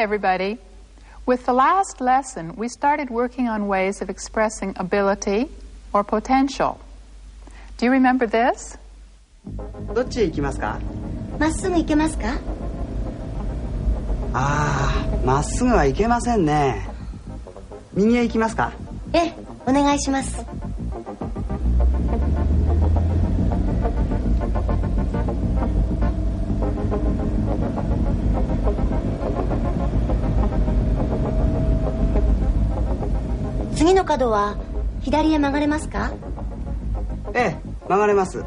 everybody. With the last lesson, we started working on ways of expressing ability or potential. Do you remember this? どっちへ行きますか？まっすぐ行けますか？まっすぐは行けませんね。右へ行きますか？ええ、お願いします。次の角は左へ曲がれますか？ええ、曲がれます。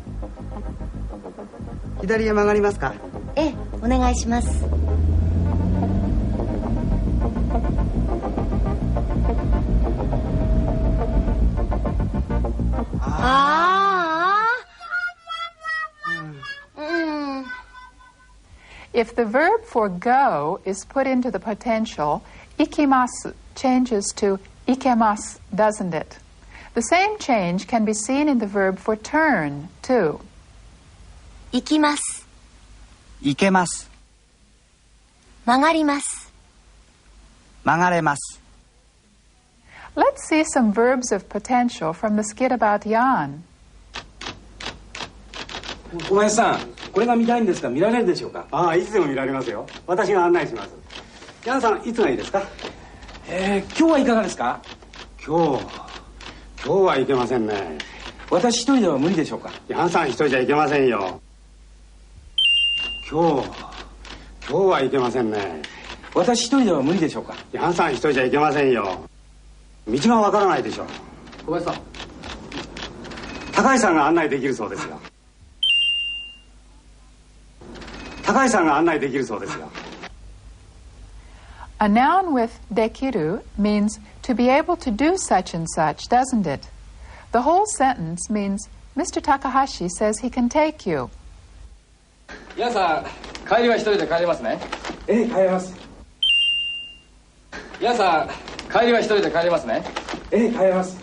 左へ曲がりますか？ええ、お願いします。If the verb for go is put into the potential, ikimasu changes to ikemasu, doesn't it? The same change can be seen in the verb for turn, too. 行きます。行けます。曲がります。曲がれます。Let's see some verbs of potential from the skit about Jan. 小林さん、これが見たいんですが見られるでしょうか？いつでも見られますよ。私が案内します。ヤンさん、いつがいいですか？今日はいかがですか？今日はいけませんね。私一人では無理でしょうか？ヤンさん一人じゃいけませんよ。今日はいけませんね。私一人では無理でしょうか？ヤンさん一人じゃいけませんよ。道がわからないでしょ。小林さん、高橋さんが案内できるそうですよ。高橋さんが案内できるそうですよ。A noun with dekiru means to be able to do such and such, doesn't it? The whole sentence means Mr. Takahashi says he can take you. ヤンさん、帰りは一人で帰れますね。ええ、帰れます。ヤンさん、帰りは一人で帰れますね。ええ、帰れます。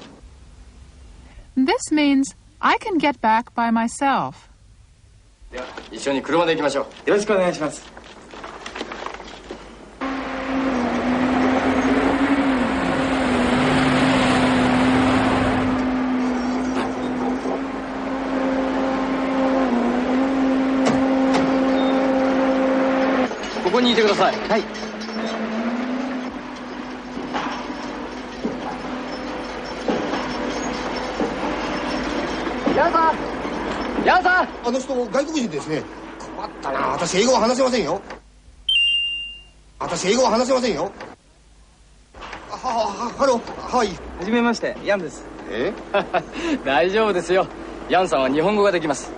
This means I can get back by myself. では、一緒に車で行きましょう。よろしくお願いします。ここにいてください。はい。ヤンさん、ヤンさん。あの人外国人ですね。困ったな。私英語は話せませんよ。ハロー、はい。はじめまして、ヤンです。え？大丈夫ですよ。ヤンさんは日本語ができます。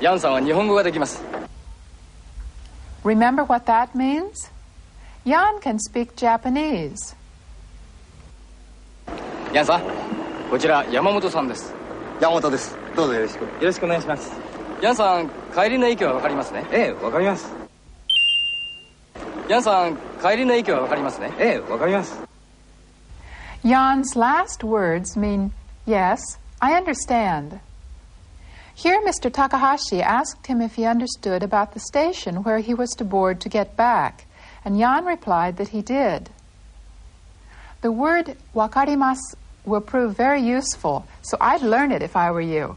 ヤンさんは日本語ができます。Remember what that means? Jan can speak Japanese. ヤンさん、こちら山本さんです。山本です。どうぞよろしく。よろしくお願いします。ヤンさん、帰りの駅はわかりますね。ええ、わかります。ヤンさん、帰りの駅はわかりますね。ええ、わかります。Jan's last words mean, yes, I understand. Here, Mr. Takahashi asked him if he understood about the station where he was to board to get back, and Jan replied that he did. The word wakarimasu will prove very useful, so I'd learn it if I were you.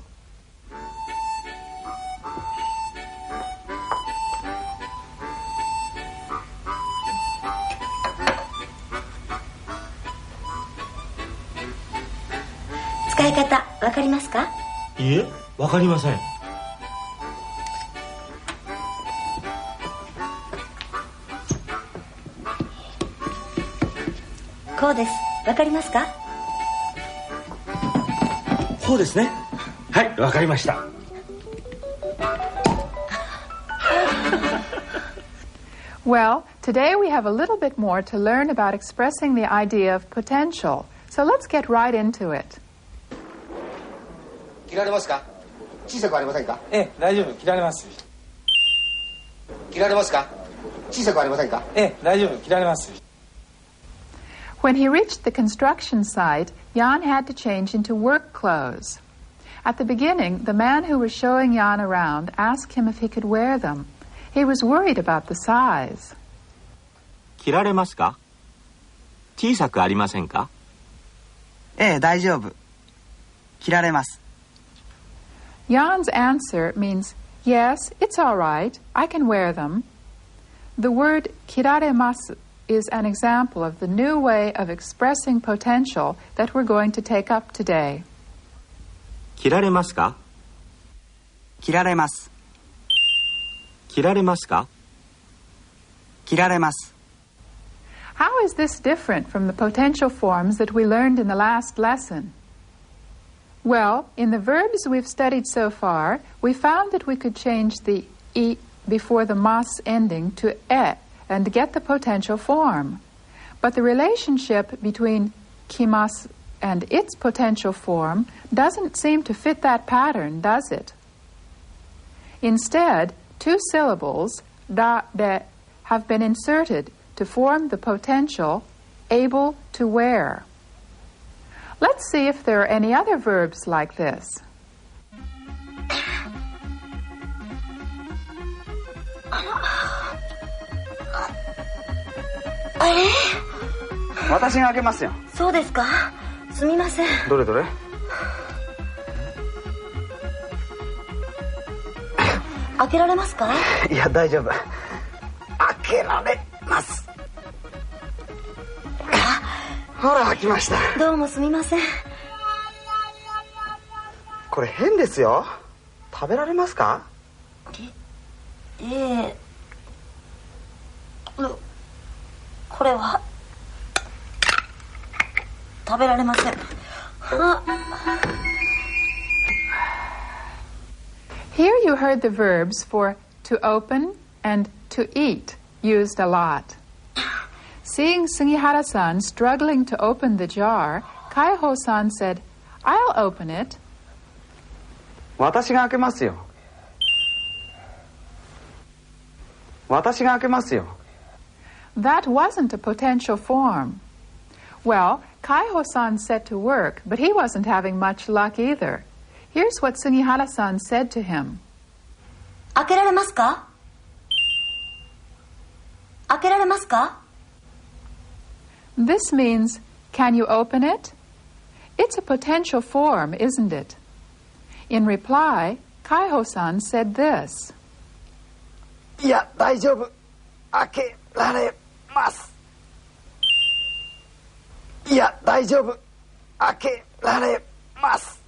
使い方わかりますか？いえ、わかりません。こうです。わかりますか？そうですね。はい、わかりました。Well, today we have a little bit more to learn about expressing the idea of potential, so let's get right into it. 切られますか？小さくありませんか？ええ、大丈夫、切られます。切られますか？小さくありませんか？ええ、大丈夫、切られます。When he reached the construction site, Jan had to change into work clothes. At the beginning, the man who was showing Jan around asked him if he could wear them. He was worried about the size. 切られますか？小さくありませんか？ええ、大丈夫。切られます。Jan's answer means, yes, it's all right, I can wear them. The word kiraremasu is an example of the new way of expressing potential that we're going to take up today. 切られますか？切られます。切られますか？切られます。How is this different from the potential forms that we learned in the last lesson? Well, in the verbs we've studied so far, we found that we could change the I before the mas ending to e and get the potential form. But the relationship between kimasu and its potential form doesn't seem to fit that pattern, does it? Instead, two syllables, da, de, have been inserted to form the potential able to wear. Let's see if there are any other verbs like this. あれ？私が開けますよ。そうですか？すみません。どれどれ？開けられますか？いや、大丈夫。開けられます。ほら、開きました。どうもすみません。これ変ですよ。食べられますか？ええ。これは食べられません。Here you heard the verbs for to open and to eat used a lot. Seeing Sugihara-san struggling to open the jar, Kaiho-san said, I'll open it. 私が開けますよ。私が開けますよ。That wasn't a potential form. Well, Kaiho-san set to work, but he wasn't having much luck either. Here's what Sugihara-san said to him. 開けられますか？開けられますか？ This means, can you open it? It's a potential form, isn't it? In reply, Kaiho-san said this. いや、大丈夫。開けられます。いや、大丈夫。開けられます。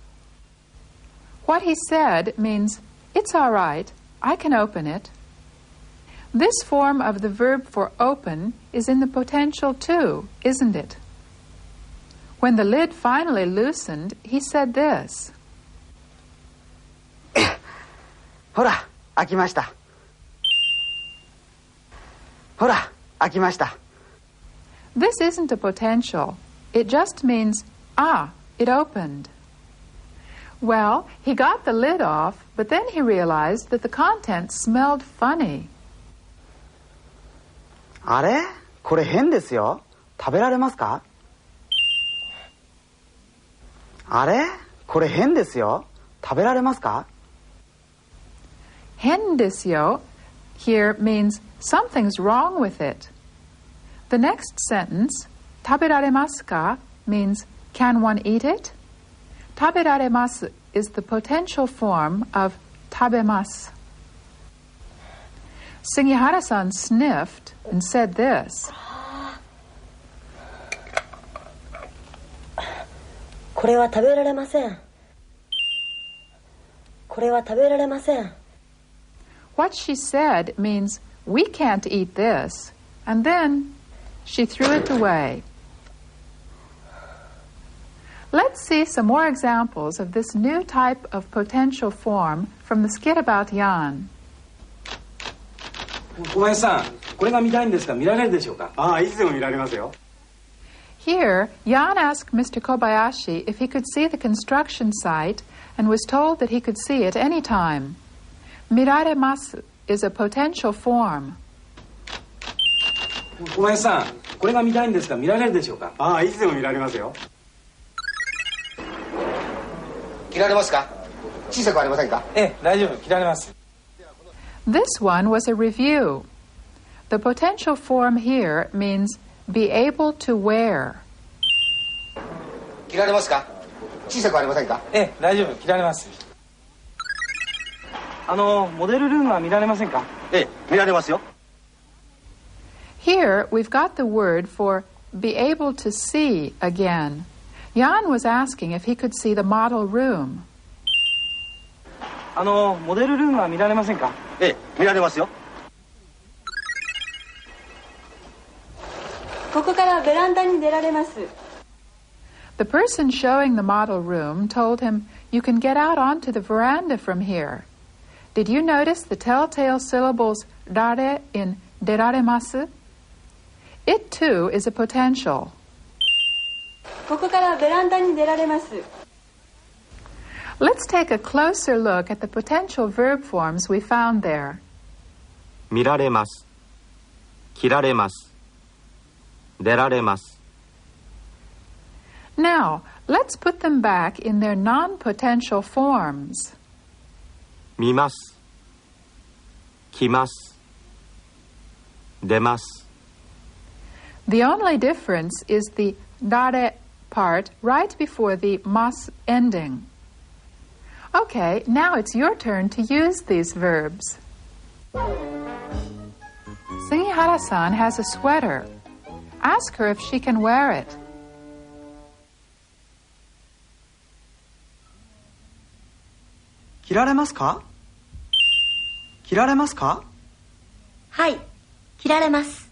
What he said means, it's all right, I can open it. This form of the verb for open is in the potential too, isn't it? When the lid finally loosened, he said this. ほら、開きました。ほら、開きました。This isn't a potential. It just means, it opened. Well, he got the lid off, but then he realized that the contents smelled funny. あれ？これ変ですよ。食べられますか？あれ？これ変ですよ。食べられますか？ Hen desyo here means something's wrong with it. The next sentence, taberaremasu ka, means can one eat it? Taberaremasu is the potential form of tabemasu. Sugihara-san sniffed and said this. これは食べられません。これは食べられません。 What she said means, we can't eat this, and then she threw it away. Let's see some more examples of this new type of potential form from the skit about Jan. 小林さん、これが見たいんですが見られるでしょうか？ああ、いつでも見られますよ。 Here, Jan asked Mr. Kobayashi if he could see the construction site and was told that he could see it any time. Miraremasu is a potential form. 小林さん、これが見たいんですが見られるでしょうか？ああ、いつでも見られますよ。切られますか？小さくありませんか？ええ、大丈夫、切られます。This one was a review. The potential form here means be able to wear. 着られますか？小さくありませんか？ええ、大丈夫、着られます。モデルルームは見られませんか？ええ、見られますよ。Here we've got the word for be able to see again. Jan was asking if he could see the model room. モデルルームは見られませんか？ええ、見られますよ。ここからベランダに出られます。The person showing the model room told him, "You can get out onto the veranda from here." Did you notice the telltale syllables "rare" in "deraremasu"? It too is a potential. ここからベランダに出られます。Let's take a closer look at the potential verb forms we found there. 見られます。着られます。出られます。Now, let's put them back in their non-potential forms. 見ます。来ます。出ます。The only difference is the "rare" part right before the "mas" ending. Okay, now it's your turn to use these verbs. Sugihara-san has a sweater. Ask her if she can wear it. 着られますか？着られますか？はい、着られます。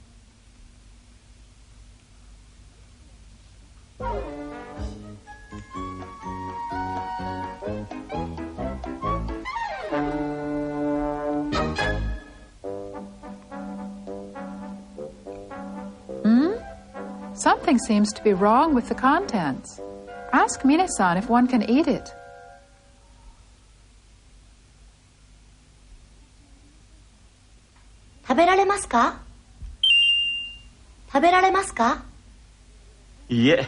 Something seems to be wrong with the contents. Ask Mine-san if one can eat it. 食べられますか？食べられますか？いいえ、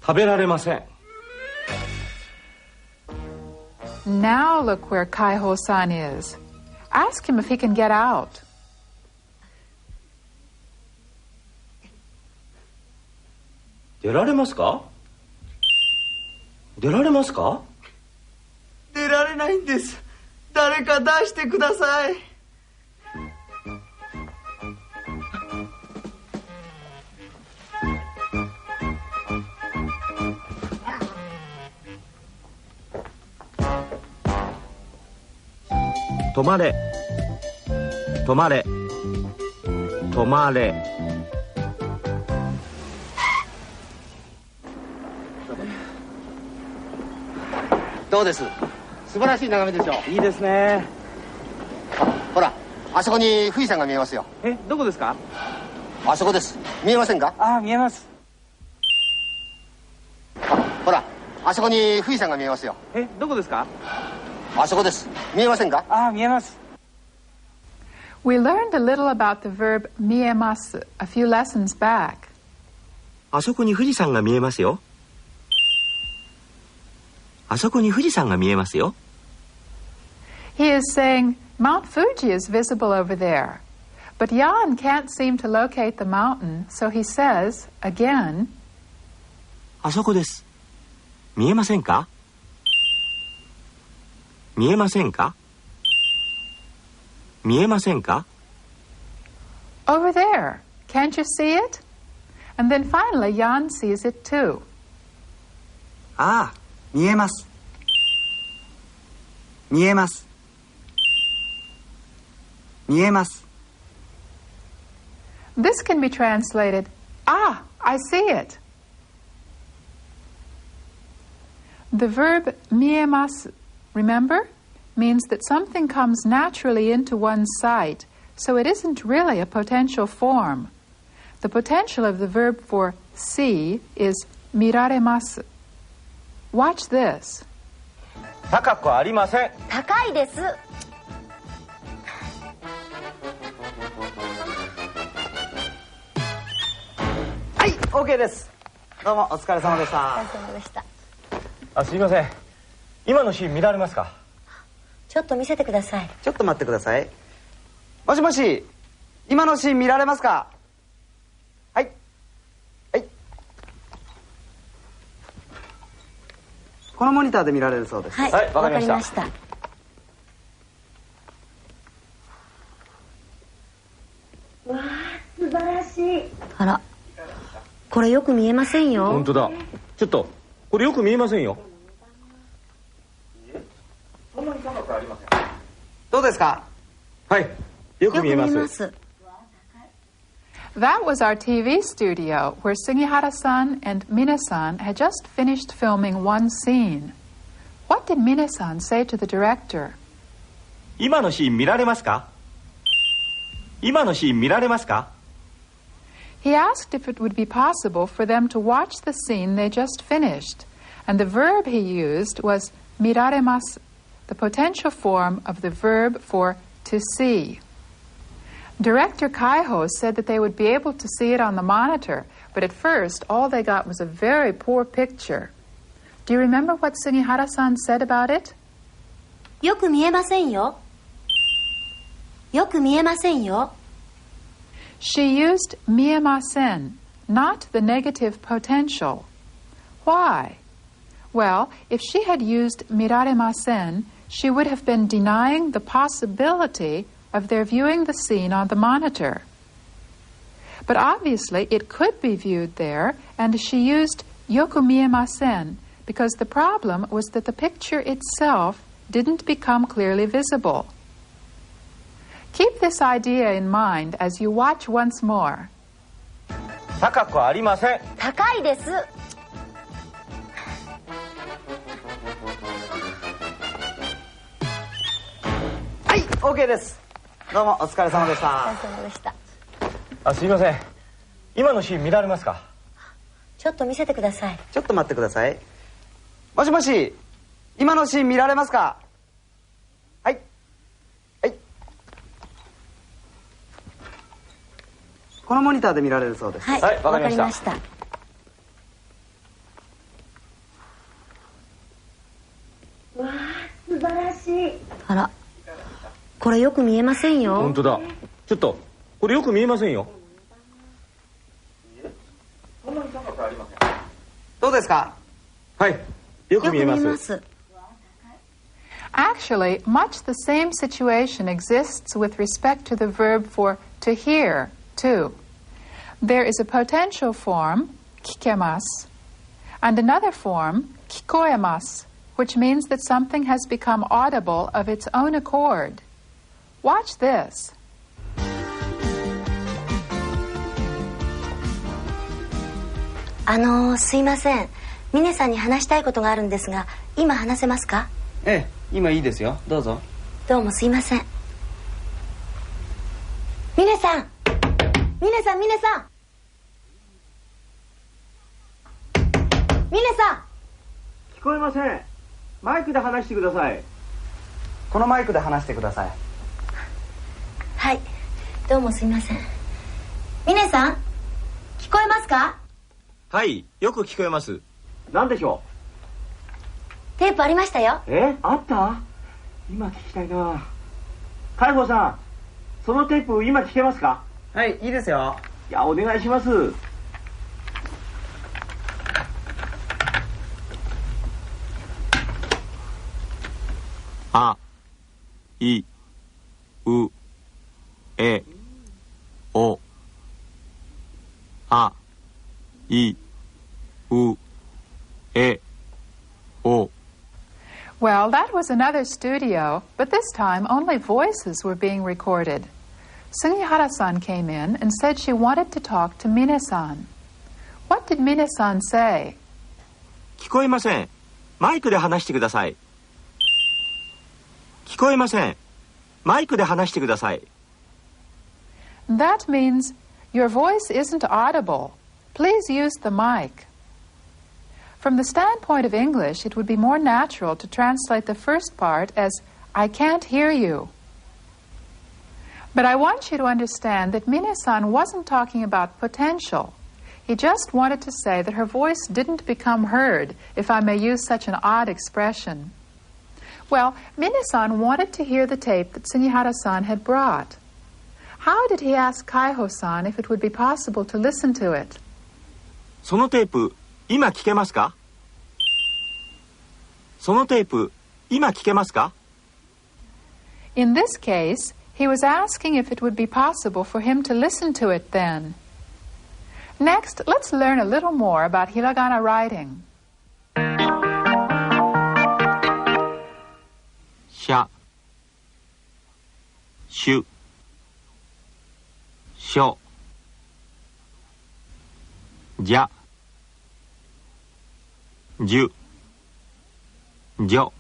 食べられません。Now look where Kaiho-san is. Ask him if he can get out. 出られますか？出られますか？出られないんです。誰か出してください。止まれ。止まれ。止まれ。どうです？素晴らしい眺めでしょう。いいですね。ほら、あそこに富士山が見えますよ。え、どこですか？あそこです。見えませんか？ああ、見えます。ほら、あそこに富士山が見えますよ。え、どこですか？あそこです。見えませんか？ああ、見えます。We learned a little about the verb miemasu a few lessons back. あそこに富士山が見えますよ。あそこに富士山が見えますよ。He is saying, Mount Fuji is visible over there. But Jan can't seem to locate the mountain, so he says, again, あそこです。見えませんか？見えませんか？見えませんか？ over there. Can't you see it? And then finally, Jan sees it too. ああ、見えます。見えます。見えます。This can be translated, ah, I see it. The verb miemasu, remember, means that something comes naturally into one's sight, so it isn't really a potential form. The potential of the verb for see is miraremasu. Watch this. 高くありません。高いです。はい、OK です。どうもお疲れ様でした。お疲れ様でした。あ、すいません。今のシーン見られますか？ちょっと見せてください。ちょっと待ってください。もしもし、今のシーン見られますか？はい。はい。このモニターで見られるそうです。はい、はい、わかりました。わあ、素晴らしい。あら、これよく見えませんよ。本当だ。ちょっとこれよく見えませんよ。そんなに高くありません。どうですか？はい、よく見えます。That was our TV studio where Sugihara-san and Mina-san had just finished filming one scene. What did Mina-san say to the director? 今のシーン見られますか？今のシーン見られますか？ He asked if it would be possible for them to watch the scene they just finished, and the verb he used was miraremasu, the potential form of the verb for to see. Director Kaiho said that they would be able to see it on the monitor, but at first all they got was a very poor picture. Do you remember what Sugihara-san said about it? よく見えませんよ。よく見えませんよ。She used miemasen, not the negative potential. Why? Well, if she had used miraremasen, she would have been denying the possibility of their viewing the scene on the monitor. But obviously it could be viewed there, and she used yoku miemasen because the problem was that the picture itself didn't become clearly visible. Keep this idea in mind as you watch once more. 高くありません。高いです。はい、OK です。どうもお疲れ様でした。お疲れ様でした。あ、すいません。今のシーン見られますか？ちょっと見せてください。ちょっと待ってください。もしもし、今のシーン見られますか？はい。はい。このモニターで見られるそうです。はい、わかりました。わあ、素晴らしい。あら、これよく見えませんよ。本当だ。ちょっとこれよく見えませんよ。そんなに高くありません。どうですか？はい、よく見えます。Actually, much the same situation exists with respect to the verb for to hear, too. There is a potential form, kikemasu, and another form, kikoemasu, which means that something has become audible of its own accord. Watch this. すいません。峰さんに話したいことがあるんですが、今話せますか？ええ、今いいですよ。どうぞ。どうもすいません。峰さん、峰さん、峰さん、峰さん。聞こえません。マイクで話してください。このマイクで話してください。はい、どうもすいません。峰さん、聞こえますか？はい、よく聞こえます。何でしょう？テープありましたよ。あった？今聞きたいな。海保さん、そのテープ今聞けますか？はい、いいですよ。いや、お願いします。あ、い、う、え、お。あ、い、う、え、お。 Well, that was another studio, but this time only voices were being recorded. Sugihara-san came in and said she wanted to talk to Mina-san. What did Mina-san say? 聞こえません。マイクで話してください。聞こえません。マイクで話してください。 That means your voice isn't audible. Please use the mic. From the standpoint of English, it would be more natural to translate the first part as, I can't hear you. But I want you to understand that Mina-san wasn't talking about potential. He just wanted to say that her voice didn't become heard, if I may use such an odd expression. Well, Mina-san wanted to hear the tape that Sugihara-san had brought. How did he ask Kaiho-san if it would be possible to listen to it? そのテープ、今聞けますか？そのテープ、今聞けますか？ In this case, he was asking if it would be possible for him to listen to it then. Next, let's learn a little more about hiragana writing. しゃ、しゅ、しょ、じゃ、じゅ、じょ。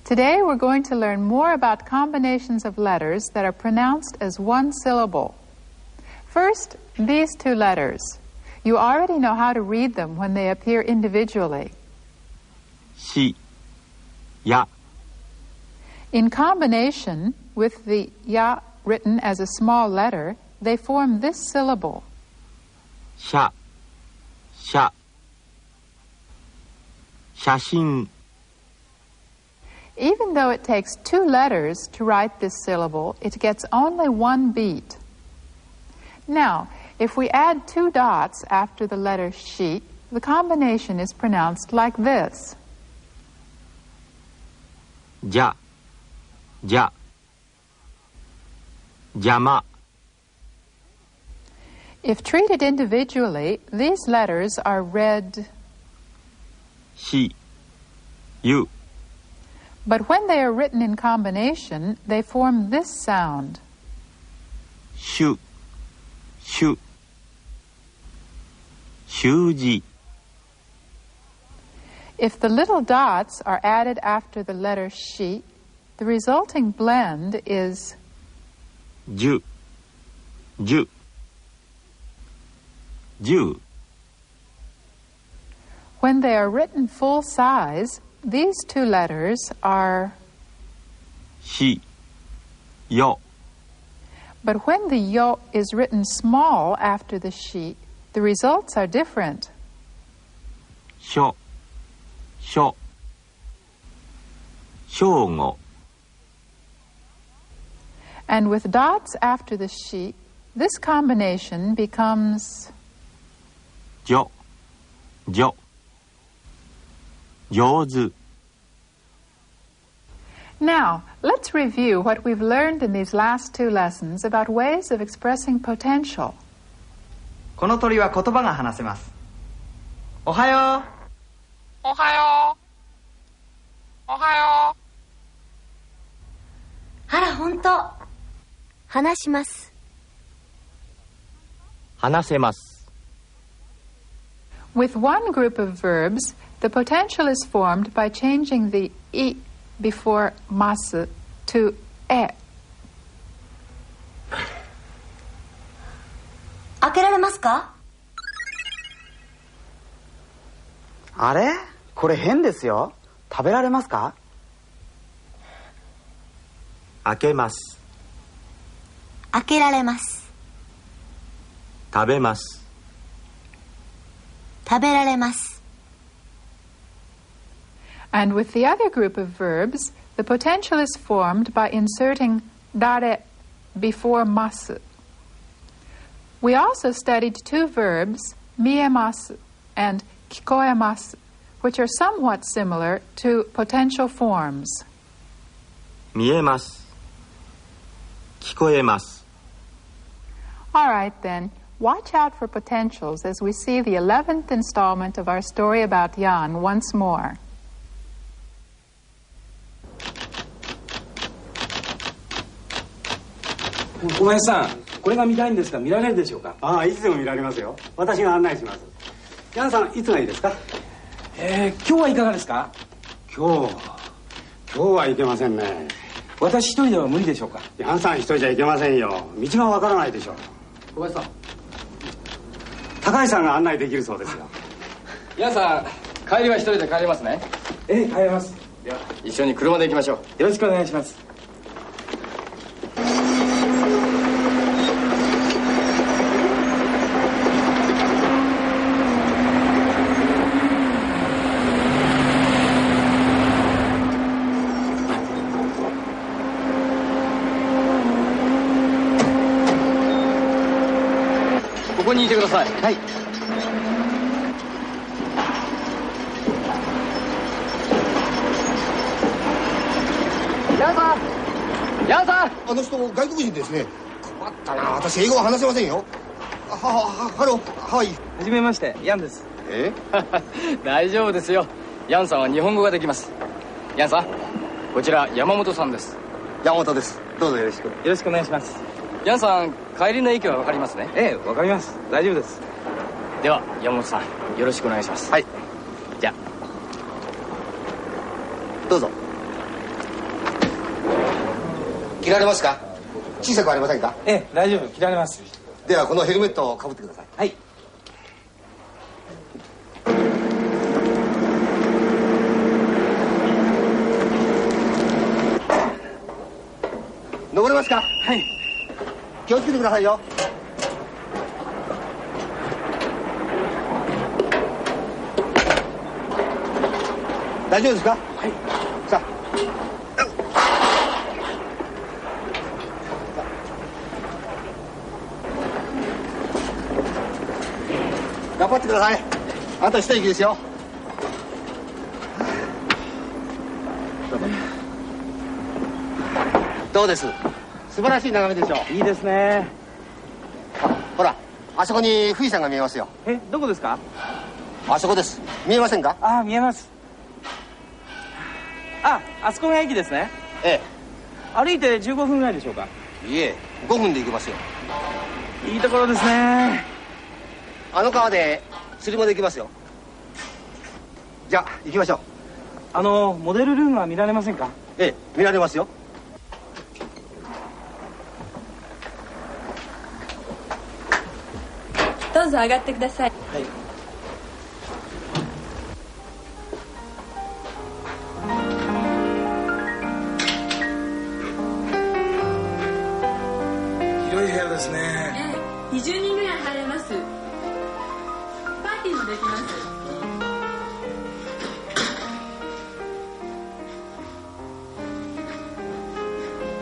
Today we're going to learn more about combinations of letters that are pronounced as one syllable. First, these two letters. You already know how to read them when they appear individually. し、や。 In combination, with the ya written as a small letter, they form this syllable. しゃ、しゃ。写真。 Even though it takes two letters to write this syllable, it gets only one beat. Now, if we add two dots after the letter shi, the combination is pronounced like this. じゃ、じゃ。邪魔。 If treated individually, these letters are read し、ゆ。 but when they are written in combination, they form this sound. しゅ、しゅ。習字。 If the little dots are added after the letter shi, the resulting blend is じゅ、じゅ。じゅ。 when they are written full size, these two letters are し、よ。 but when the yo is written small after the shi, the results are different. しょ、しょ。正午。 And with dots after the shi, this combination becomes じょ、じょ。上手。 Now, let's review what we've learned in these last two lessons about ways of expressing potential. この鳥は言葉が話せます。おはよう。おはよう。おはよう。あら、本当。話します。話せます。 With one group of verbs, the potential is formed by changing the I before masu to e. 開けられますか？あれ？これ変ですよ。食べられますか？開けます。開けられます。食べます。食べられます。 And with the other group of verbs, the potential is formed by inserting dare before masu. We also studied two verbs, miemasu and kikoemasu, which are somewhat similar to potential forms. 見えます。聞こえます。 All right, then. Watch out for potentials as we see the 11th installment of our story about Jan once more. 小林さん、これが見たいんですが見られるでしょうか？ああ、いつでも見られますよ。私が案内します。ヤンさん、いつがいいですか？今日はいかがですか？今日はいけませんね。私一人では無理でしょうか？ヤンさん一人じゃいけませんよ。道がわからないでしょう。小林さん、高橋さんが案内できるそうですよ。ヤンさん、帰りは一人で帰れますね。帰れます。では一緒に車で行きましょう。よろしくお願いします。こにいてください。はい。ヤンさん、ヤンさん。あの人外国人ですね。困ったな、私英語は話せませんよ。ハロー、はい。はじめまして、ヤンです。大丈夫ですよ。ヤンさんは日本語ができます。ヤンさん、こちら山本さんです。山本です。どうぞよろしく。よろしくお願いします。ヤンさん、帰りの駅は分かりますね。ええ、わかります。大丈夫です。では山本さん、よろしくお願いします。はい。じゃあどうぞ。切られますか？小さくありませんか？ええ、大丈夫。切られます。ではこのヘルメットをかぶってください。はい。登れますか？はい。気をつけてくださいよ。大丈夫ですか？はい。さあ。頑張ってください。あと一息ですよ。どうです？素晴らしい眺めでしょう。いいですね。ほら、あそこに富士山が見えますよ。え、どこですか？あそこです。見えませんか？ああ、見えます。あ、あそこが駅ですね。え歩いて15分ぐらいでしょうか？え。いえ、5分で行けますよ。いいところですね。あの川で釣りもできますよ。じゃあ行きましょう。モデルルームは見られませんか？ええ、見られますよ。どうぞ上がってください。はい。広い部屋ですね。ええ、20人ぐらい入れます。パーティーもできます。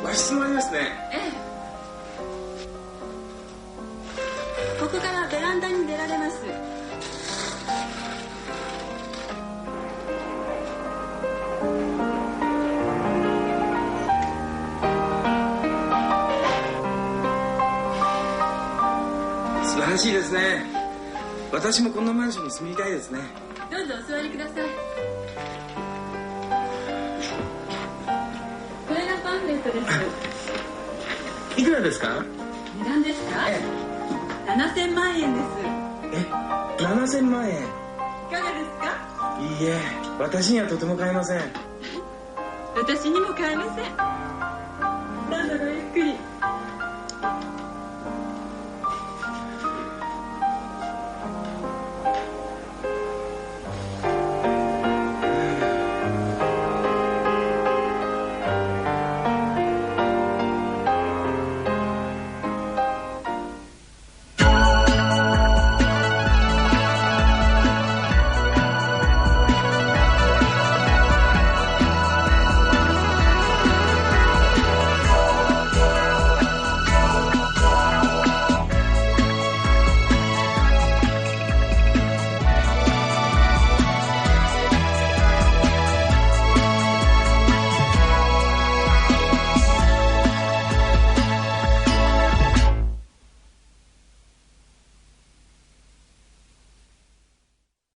和室もありますね。ええ。ここからベランダに出られます。素晴らしいですね。私もこんなマンションに住みたいですね。どうぞお座りください。これがパンフレットです。いくらですか？値段ですか？え7000万円です。え、7000万円。いかがですか？いいえ、私にはとても買えません。私にも買えません。